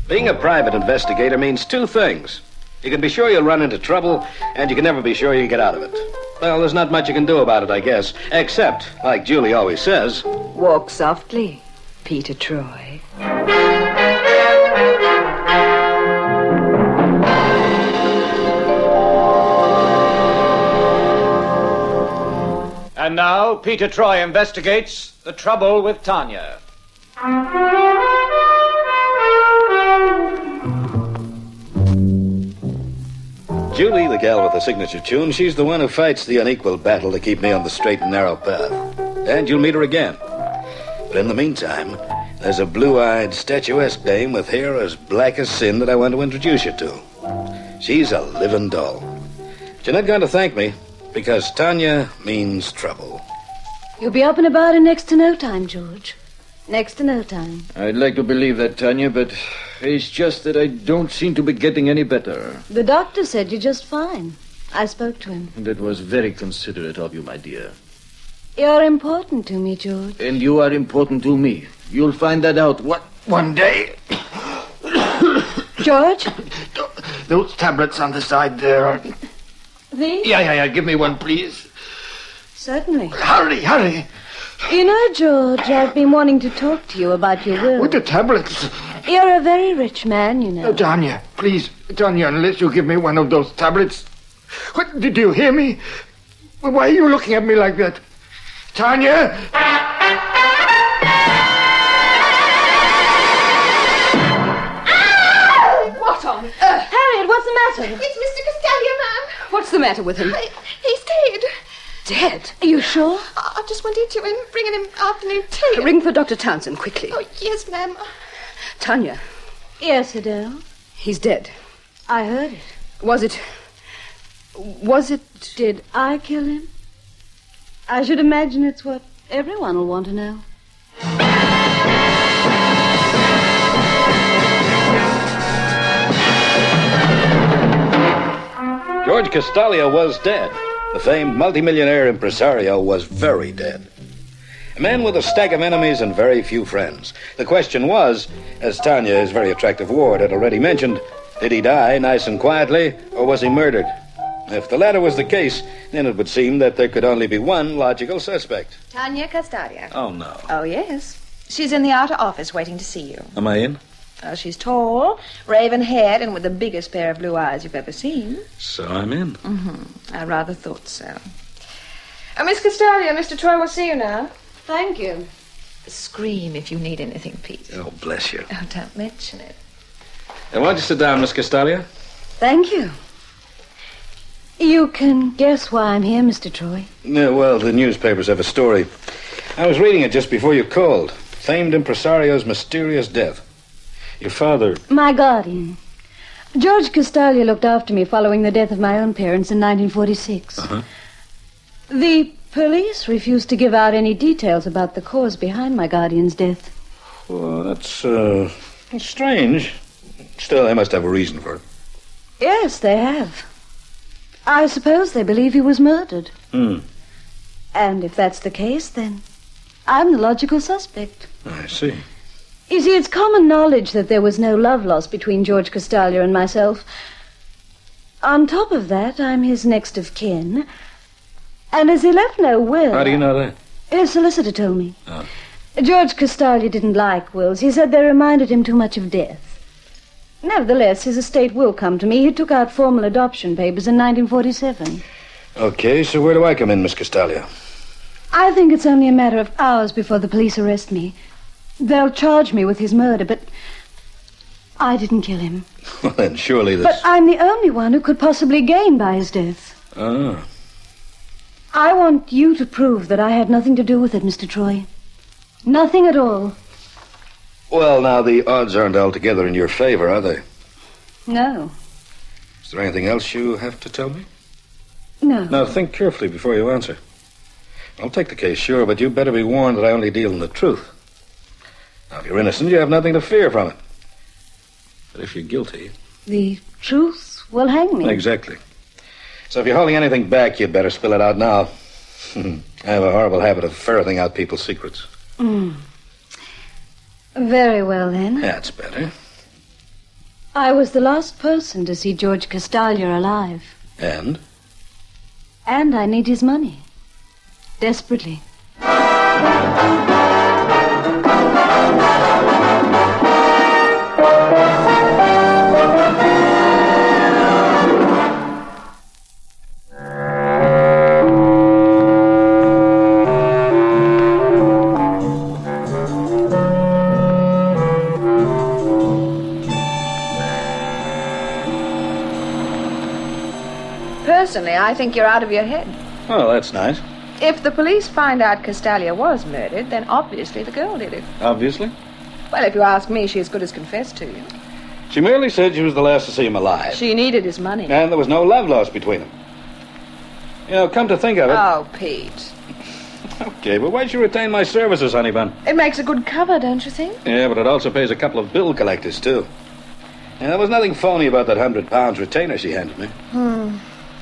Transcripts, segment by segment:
Being a private investigator means two things. You can be sure you'll run into trouble, and you can never be sure you get out of it. Well, there's not much you can do about it, I guess. Except, like Julie always says... Walk softly, Peter Troy. And now, Peter Troy investigates the trouble with Tanya. Julie, the gal with the signature tune, she's the one who fights the unequal battle to keep me on the straight and narrow path. And you'll meet her again. But in the meantime, there's a blue-eyed, statuesque dame with hair as black as sin that I want to introduce you to. She's a living doll. But you're not going to thank me, because Tanya means trouble. You'll be up and about in next to no time, George. Next to no time. I'd like to believe that, Tanya, but it's just that I don't seem to be getting any better. The doctor said you're just fine. I spoke to him. That was very considerate of you, my dear. You're important to me, George. And you are important to me. You'll find that out one day. George? Those tablets on the side there. These? Yeah. Give me one, please. Certainly. Hurry. You know, George, I've been wanting to talk to you about your will. With the tablets. You're a very rich man, you know. Oh, Tanya, please. Tanya, unless you give me one of those tablets. What, did you hear me? Why are you looking at me like that? Tanya! What on earth? Harriet, what's the matter? It's Mr. Castalia, ma'am. What's the matter with him? He's dead. Dead? Are you sure? I just went into him, bringing him afternoon tea. Ring for Dr. Townsend, quickly. Oh, yes, ma'am. Tanya. Yes, Adele? He's dead. I heard it. Was it... Did I kill him? I should imagine it's what everyone will want to know. George Castalia was dead. The famed multimillionaire impresario was very dead. A man with a stack of enemies and very few friends. The question was, as Tanya, his very attractive ward, had already mentioned, did he die nice and quietly, or was he murdered? If the latter was the case, then it would seem that there could only be one logical suspect. Tanya Castalia. Oh, no. Oh, yes. She's in the outer office waiting to see you. Am I in? She's tall, raven-haired, and with the biggest pair of blue eyes you've ever seen. So I'm in. Mm-hmm. I rather thought so. Miss Castalia, Mr. Troy will see you now. Thank you. Scream if you need anything, Pete. Oh, bless you. Oh, don't mention it. Won't you sit down, Miss Castalia? Thank you. You can guess why I'm here, Mr. Troy. Yeah, well, the newspapers have a story. I was reading it just before you called. Famed impresario's mysterious death. Your father... My guardian. George Castalia looked after me following the death of my own parents in 1946. Uh-huh. The police refused to give out any details about the cause behind my guardian's death. Well, that's strange. Still, they must have a reason for it. Yes, they have. I suppose they believe he was murdered. And if that's the case, then I'm the logical suspect. I see. You see, it's common knowledge that there was no love lost between George Castalia and myself. On top of that, I'm his next of kin. And as he left no will... How do you know that? His solicitor told me. Oh. George Castalia didn't like wills. He said they reminded him too much of death. Nevertheless, his estate will come to me. He took out formal adoption papers in 1947. Okay, so where do I come in, Miss Castalia? I think it's only a matter of hours before the police arrest me. They'll charge me with his murder, but I didn't kill him. Well, then surely this... But I'm the only one who could possibly gain by his death. Ah. I want you to prove that I had nothing to do with it, Mr. Troy. Nothing at all. Well, now, the odds aren't altogether in your favor, are they? No. Is there anything else you have to tell me? No. Now, think carefully before you answer. I'll take the case, sure, but you better be warned that I only deal in the truth. Now, if you're innocent, you have nothing to fear from it. But if you're guilty... The truth will hang me. Exactly. So if you're holding anything back, you'd better spill it out now. I have a horrible habit of ferreting out people's secrets. Very well, then. That's better. I was the last person to see George Castalia alive. And? And I need his money. Desperately. Personally, I think you're out of your head. Oh, that's nice. If the police find out Castalia was murdered, then obviously the girl did it. Obviously. Well, if you ask me, she as good as confessed to you. She merely said she was the last to see him alive. She needed his money. And there was no love lost between them. You know, come to think of it... Oh, Pete. Okay, but why'd you retain my services, honey bun? It makes a good cover, don't you think? Yeah, but it also pays a couple of bill collectors, too. And there was nothing phony about that £100 retainer she handed me.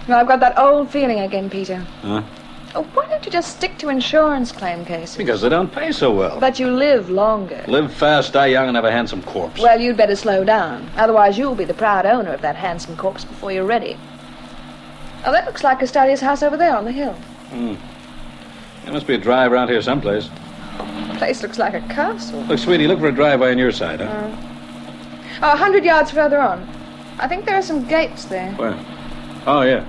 Well, I've got that old feeling again, Peter. Huh? Oh, why don't you just stick to insurance claim cases? Because they don't pay so well. But you live longer. Live fast, die young, and have a handsome corpse. Well, you'd better slow down. Otherwise, you'll be the proud owner of that handsome corpse before you're ready. Oh, that looks like Castalia's house over there on the hill. There must be a drive around here someplace. The place looks like a castle. Look, sweetie, look for a driveway on your side, huh? Oh, 100 yards further on. I think there are some gates there. Where? Oh, yeah.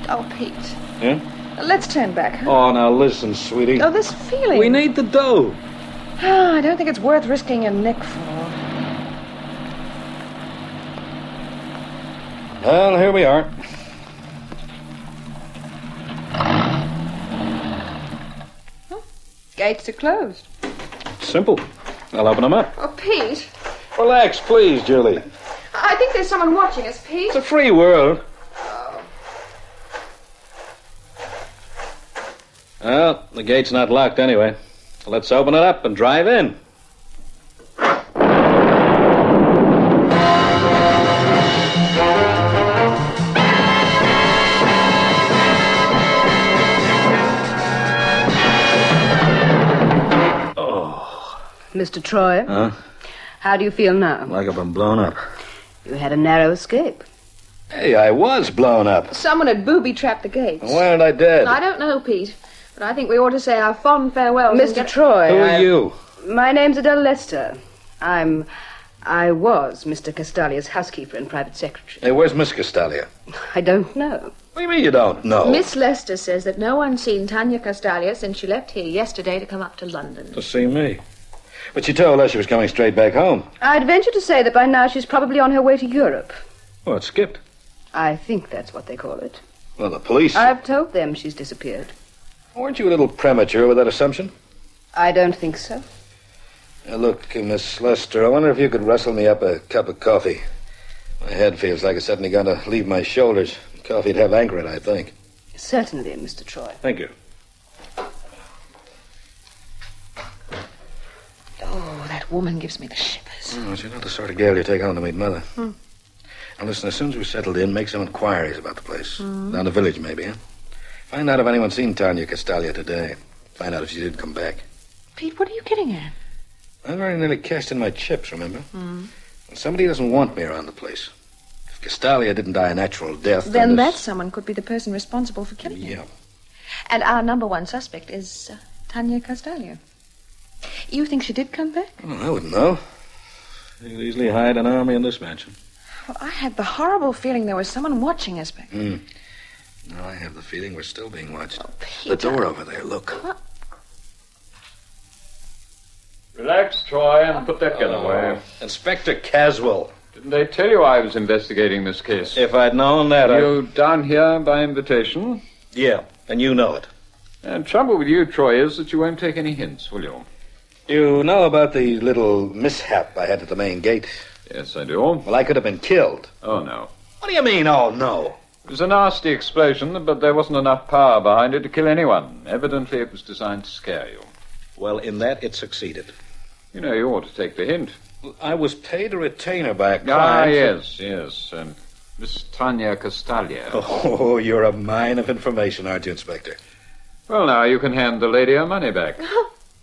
Oh, Pete. Yeah? Let's turn back, huh? Oh, now listen, sweetie. Oh, this feeling. We need the dough. Oh, I don't think it's worth risking your neck for. Well, here we are. Gates are closed. Simple. I'll open them up. Oh, Pete. Relax, please, Julie. I think there's someone watching us, Pete. It's a free world. Well, the gate's not locked anyway. Let's open it up and drive in. Mr. Troy, Huh? how do you feel now? Like I've been blown up. You had a narrow escape. Hey, I was blown up. Someone had booby-trapped the gates. Why aren't I dead? I don't know, Pete, but I think we ought to say our fond farewells. and Mr. get- Troy. Who are you? My name's Adele Lester. I was Mr. Castalia's housekeeper and private secretary. Hey, where's Miss Castalia? I don't know. What do you mean you don't know? Miss Lester says that no one's seen Tanya Castalia since she left here yesterday to come up to London. To see me. But she told us she was coming straight back home. I'd venture to say that by now she's probably on her way to Europe. Oh, it skipped. I think that's what they call it. Well, the police... I've told them she's disappeared. Weren't you a little premature with that assumption? I don't think so. Look, Miss Lester, I wonder if you could rustle me up a cup of coffee. My head feels like it's suddenly going to leave my shoulders. Coffee'd have anchor it, I think. Certainly, Mr. Troy. Thank you. Oh, that woman gives me the shivers. Oh, you're not the sort of girl you take home to meet Mother. Now, listen, as soon as we're settled in, make some inquiries about the place. Down the village, maybe, huh? Find out if anyone's seen Tanya Castalia today. Find out if she did come back. Pete, what are you getting at? I very nearly cashed in my chips, remember? Somebody doesn't want me around the place. If Castalia didn't die a natural death, Then this- that someone could be the person responsible for killing him. Yeah. And our number one suspect is Tanya Castalia. You think she did come back? Oh, I wouldn't know. You could easily hide an army in this mansion. Well, I had the horrible feeling there was someone watching us back. Now I have the feeling we're still being watched. The Peter. door over there, look. Relax, Troy, and put that gun away. Inspector Caswell. Didn't they tell you I was investigating this case? If I'd known that, You down here by invitation? Yeah, and you know it. And trouble with you, Troy, is that you won't take any hints, will you? You know about the little mishap I had at the main gate? Yes, I do. Well, I could have been killed. Oh, no. What do you mean, oh, no? It was a nasty explosion, but there wasn't enough power behind it to kill anyone. Evidently, it was designed to scare you. Well, in that, it succeeded. You know, you ought to take the hint. I was paid a retainer by a Ah, client. yes. And Miss Tanya Castalia. Oh, you're a mine of information, aren't you, Inspector? Well, now you can hand the lady her money back.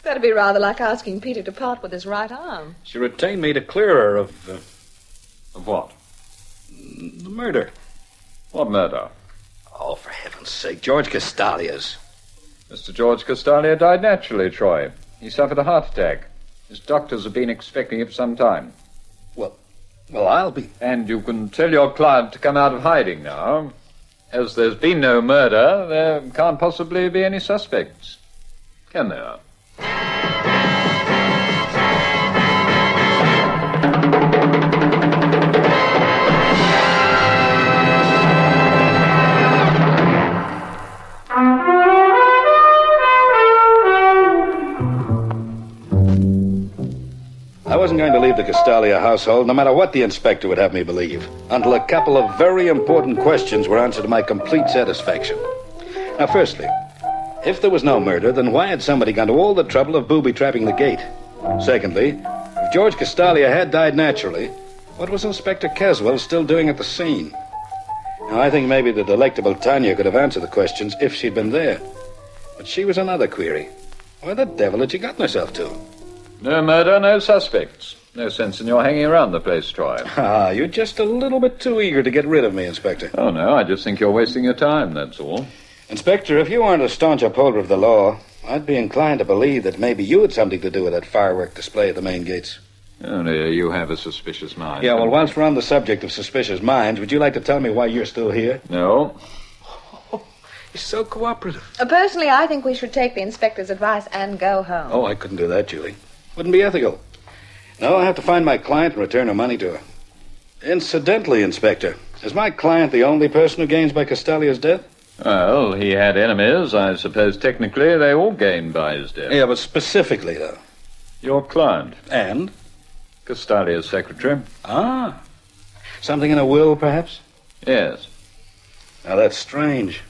That'd be rather like asking Peter to part with his right arm. She retained me to clear her of Of what? the murder. What murder? Oh, for heaven's sake, George Castalia's. Mr. George Castalia died naturally, Troy. He suffered a heart attack. His doctors have been expecting it for some time. Well, I'll be... And you can tell your client to come out of hiding now. As there's been no murder, there can't possibly be any suspects. Can there? I wasn't going to leave the Castalia household, no matter what the inspector would have me believe, until a couple of very important questions were answered to my complete satisfaction. Now, firstly, if there was no murder, then why had somebody gone to all the trouble of booby-trapping the gate? Secondly, if George Castalia had died naturally, what was Inspector Caswell still doing at the scene? Now, I think maybe the delectable Tanya could have answered the questions if she'd been there. But she was another query. Where the devil had she gotten herself to? No murder, no suspects. No sense in your hanging around the place, Troy. Ah, you're just a little bit too eager to get rid of me, Inspector. Oh, no, I just think you're wasting your time, that's all. Inspector, if you weren't a staunch upholder of the law, I'd be inclined to believe that maybe you had something to do with that firework display at the main gates. Oh, dear, you have a suspicious mind. Yeah, well, whilst we're on the subject of suspicious minds, would you like to tell me why you're still here? No. You're so cooperative. Personally, I think we should take the inspector's advice and go home. Oh, I couldn't do that, Julie. Wouldn't be ethical. No, I have to find my client and return her money to her. Incidentally, Inspector, is my client the only person who gains by Castalia's death? Well, he had enemies. I suppose technically they all gained by his death. Yeah, but specifically, though. Your client, And? Castalia's secretary. Ah. Something in a will, perhaps? Yes. Now, that's strange.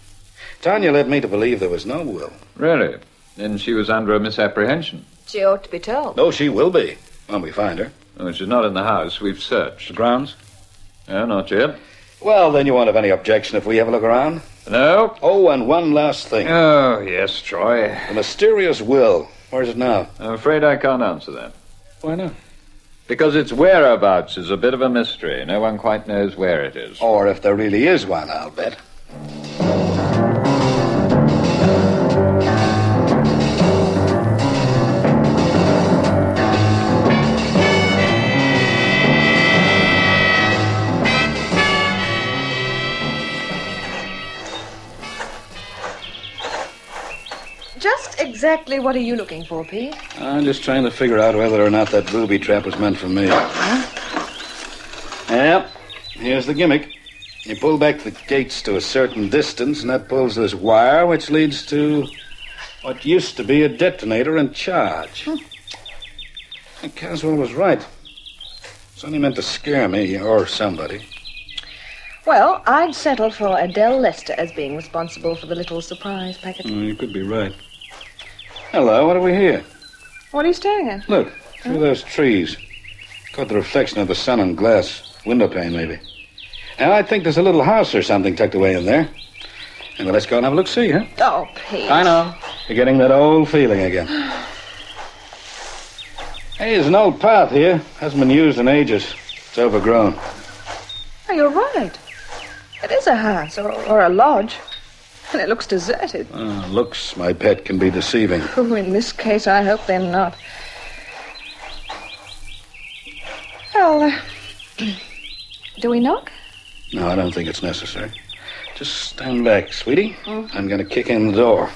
Tanya led me to believe there was no will. Really? Then she was under a misapprehension. She ought to be told. No, she will be, when we find her. Oh, she's not in the house. We've searched. The grounds? No, not yet. Well, then you won't have any objection if we have a look around. No? Oh, and one last thing. Oh, yes, Troy. The mysterious will. Where's it now? I'm afraid I can't answer that. Why not? Because its whereabouts is a bit of a mystery. No one quite knows where it is. Or if there really is one, I'll bet. Just exactly what are you looking for, Pete? I'm just trying to figure out whether or not that booby trap was meant for me. Yep, here's the gimmick. You pull back the gates to a certain distance, and that pulls this wire, which leads to what used to be a detonator and charge. And Caswell was right. It's only meant to scare me, or somebody. Well, I'd settle for Adele Lester as being responsible for the little surprise packet. You could be right. Hello, what do we hear? What are you staring at? Look, through those trees. Caught the reflection of the sun on glass. Window pane, maybe. Now, I think there's a little house or something tucked away in there. And well, let's go and have a look-see, huh? Oh, Pete. I know. You're getting that old feeling again. Hey, there's an old path here. Hasn't been used in ages. It's overgrown. Oh, you're right. It is a house, or a lodge. And it looks deserted. Looks, my pet, can be deceiving. Oh, in this case, I hope they're not. Well, do we knock? No, I don't think it's necessary. Just stand back, sweetie. I'm going to kick in the door.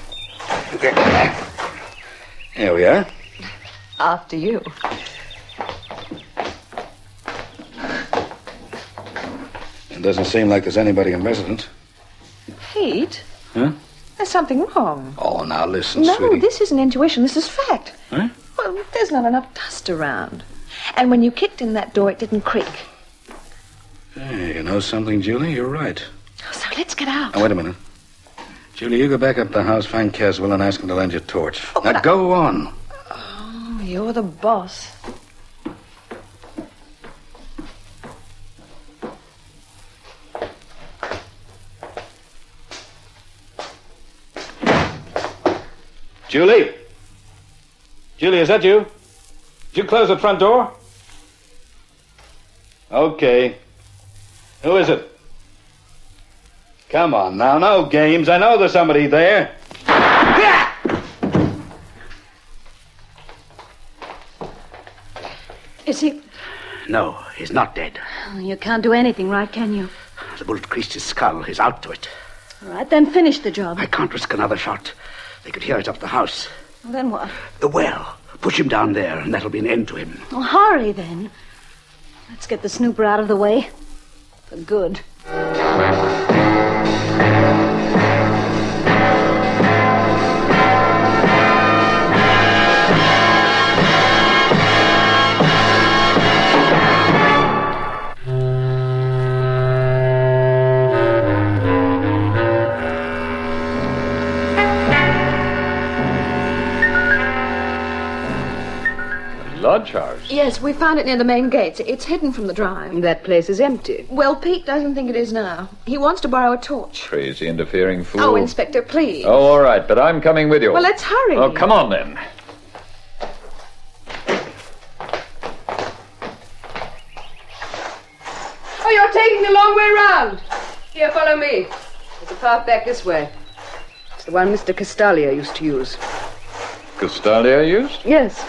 Here we are. After you. It doesn't seem like there's anybody in residence. Pete? Huh? There's something wrong. Oh, now listen, No, sweetie. this isn't intuition. This is fact. Huh? Well, there's not enough dust around. And when you kicked in that door, it didn't creak. Hey, you know something, Julie? You're right. So let's get out. Now, wait a minute. Julie, you go back up the house, find Caswell, and ask him to lend you a torch. Oh, now, go on. Oh, you're the boss. Julie? Julie, is that you? Did you close the front door? Okay. Who is it? Come on now, no games. I know there's somebody there. Is he... No, he's not dead. Oh, you can't do anything, right, can you? The bullet creased his skull. He's out to it. All right, then finish the job. I can't risk another shot. They could hear it up the house. Well, then what? The well. Push him down there, and that'll be an end to him. Well, hurry, then. Let's get the snooper out of the way. For good. Lodge house? Yes, we found it near the main gates. It's hidden from the drive. That place is empty. Well, Pete doesn't think it is now. He wants to borrow a torch. Crazy interfering fool. Oh, Inspector, please. Oh, all right, but I'm coming with you. Well, let's hurry. Oh, come on then. Oh, you're taking the long way round. Here, follow me. There's a path back this way. It's the one Mr. Castalia used to use. Castalia used? Yes.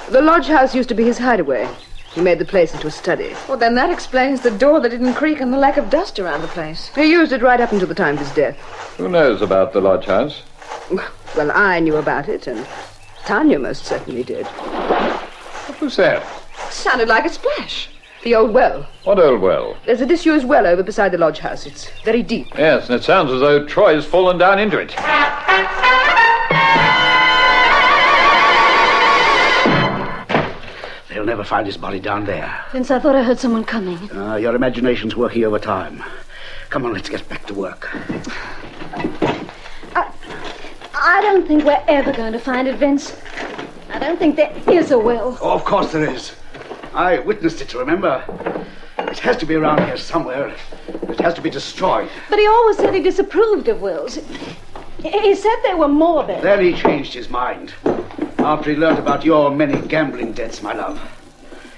The lodge house used to be his hideaway. He made the place into a study. Well, then that explains the door that didn't creak and the lack of dust around the place. He used it right up until the time of his death. Who knows about the lodge house? Well, I knew about it, and Tanya most certainly did. What was that? Sounded like a splash. The old well. What old well? There's a disused well over beside the lodge house. It's very deep. Yes, and it sounds as though Troy's fallen down into it. They'll never find his body down there. Vince, I thought I heard someone coming. Your imagination's working overtime. Come on, let's get back to work. I don't think we're ever going to find it, Vince. I don't think there is a will. Oh, of course there is. I witnessed it, remember? It has to be around here somewhere. It has to be destroyed. But he always said he disapproved of wills. He said they were morbid. Then he changed his mind. After he learned about your many gambling debts, my love.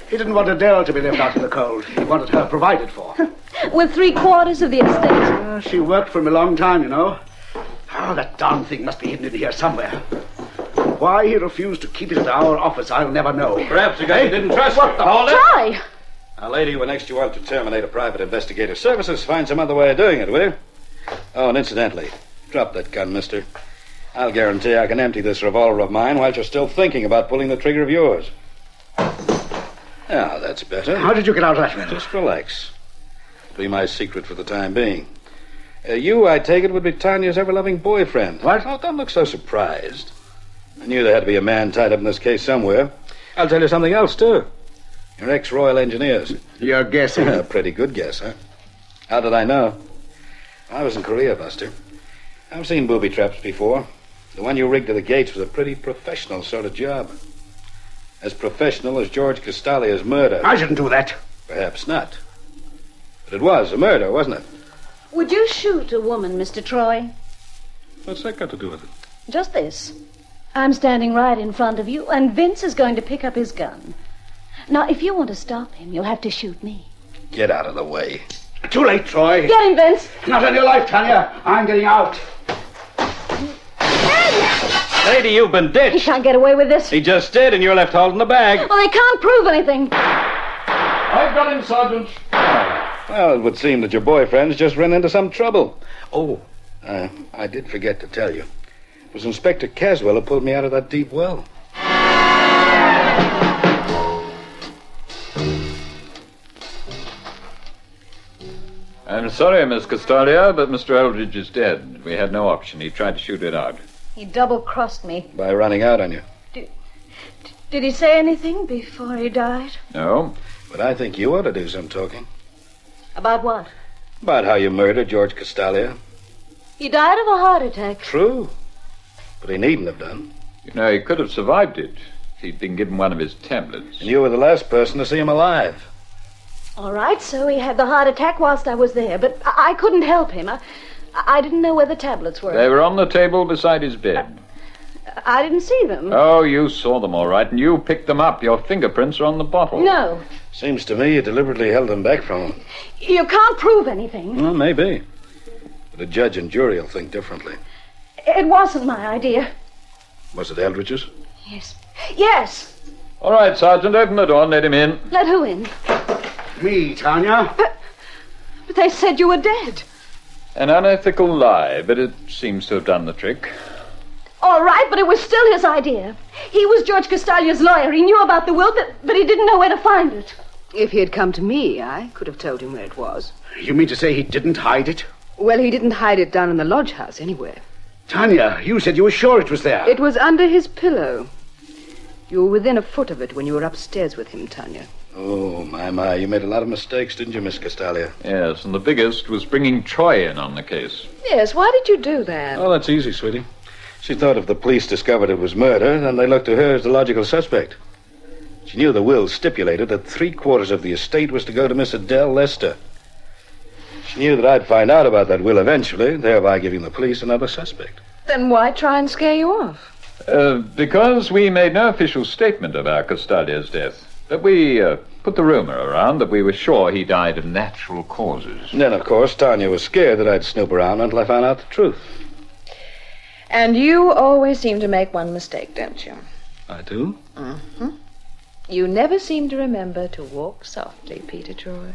He didn't want Adele to be left out in the cold. He wanted her provided for. With 3/4 of the estate. She worked for him a long time, you know. Oh, that darn thing must be hidden in here somewhere. Why he refused to keep it at our office, I'll never know. Perhaps because he didn't trust What the... Hold it! Try! Now, lady, when next you want to terminate a private investigator's services, find some other way of doing it, will you? Oh, and incidentally, drop that gun, mister. I'll guarantee I can empty this revolver of mine while you're still thinking about pulling the trigger of yours. Now, that's better. How did you get out of that window? Just relax. It'll be my secret for the time being. You, I take it, would be Tanya's ever-loving boyfriend. What? Oh, don't look so surprised. I knew there had to be a man tied up in this case somewhere. I'll tell you something else, too. You're ex-Royal Engineers. You're guessing. A pretty good guess, huh? How did I know? I was in Korea, Buster. I've seen booby traps before. The one you rigged to the gates was a pretty professional sort of job. As professional as George Castalia's murder. I shouldn't do that. Perhaps not. But it was a murder, wasn't it? Would you shoot a woman, Mr. Troy? What's that got to do with it? Just this. I'm standing right in front of you, and Vince is going to pick up his gun. Now, if you want to stop him, you'll have to shoot me. Get out of the way. Too late, Troy. Get him, Vince! Not on your life, Tanya. I'm getting out. Lady, you've been He ditched. can't get away with this. He just did, and you're left holding the bag. Well, they can't prove anything. I've got him, Sergeant. Well, it would seem that your boyfriend's just run into some trouble. Oh, I did forget to tell you. It was Inspector Caswell who pulled me out of that deep well. I'm sorry, Miss Castalia, but Mr. Eldridge is dead. We had no option. He tried to shoot it out. He double-crossed me. By running out on you. Did he say anything before he died? No? But I think you ought to do some talking. About what? About how you murdered George Castalia. He died of a heart attack. True. But he needn't have done. You know, he could have survived it if he'd been given one of his tablets. And you were the last person to see him alive. All right, so he had the heart attack whilst I was there, but I couldn't help him. I didn't know where the tablets were. They were on the table beside his bed. I didn't see them. Oh, you saw them all right, and you picked them up. Your fingerprints are on the bottle. No. Seems to me you deliberately held them back from him. You can't prove anything. Well, maybe. But a judge and jury will think differently. It wasn't my idea. Was it Eldridge's? Yes. Yes! All right, Sergeant, open the door and let him in. Let who in? Me, Tanya. But they said you were dead. An unethical lie, but it seems to have done the trick. All right, but it was still his idea. He was George Castaglia's lawyer. He knew about the will, but he didn't know where to find it. If he had come to me, I could have told him where it was. You mean to say he didn't hide it? Well, he didn't hide it down in the lodge house anywhere. Tanya, you said you were sure it was there. It was under his pillow. You were within a foot of it when you were upstairs with him, Tanya. Oh, my. You made a lot of mistakes, didn't you, Miss Castalia? Yes, and the biggest was bringing Troy in on the case. Yes, why did you do that? Oh, that's easy, sweetie. She thought if the police discovered it was murder, then they looked to her as the logical suspect. She knew the will stipulated that 3/4 of the estate was to go to Miss Adele Lester. She knew that I'd find out about that will eventually, thereby giving the police another suspect. Then why try and scare you off? Because we made no official statement about Castaglia's death. But we put the rumor around that we were sure he died of natural causes. And then, of course, Tanya was scared that I'd snoop around until I found out the truth. And you always seem to make one mistake, don't you? I do? Mm-hmm. You never seem to remember to walk softly, Peter Troy.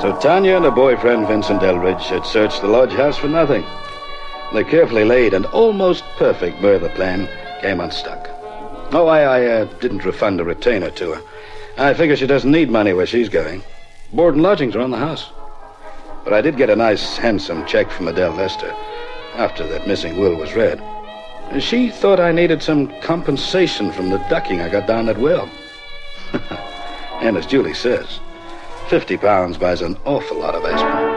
So Tanya and her boyfriend, Vincent Eldridge, had searched the lodge house for nothing. The carefully laid and almost perfect murder plan came unstuck. Oh, I didn't refund a retainer to her. I figure she doesn't need money where she's going. Board and lodgings are on the house. But I did get a nice, handsome check from Adele Lester after that missing will was read. She thought I needed some compensation from the ducking I got down that well. And as Julie says, £50 buys an awful lot of aspirin.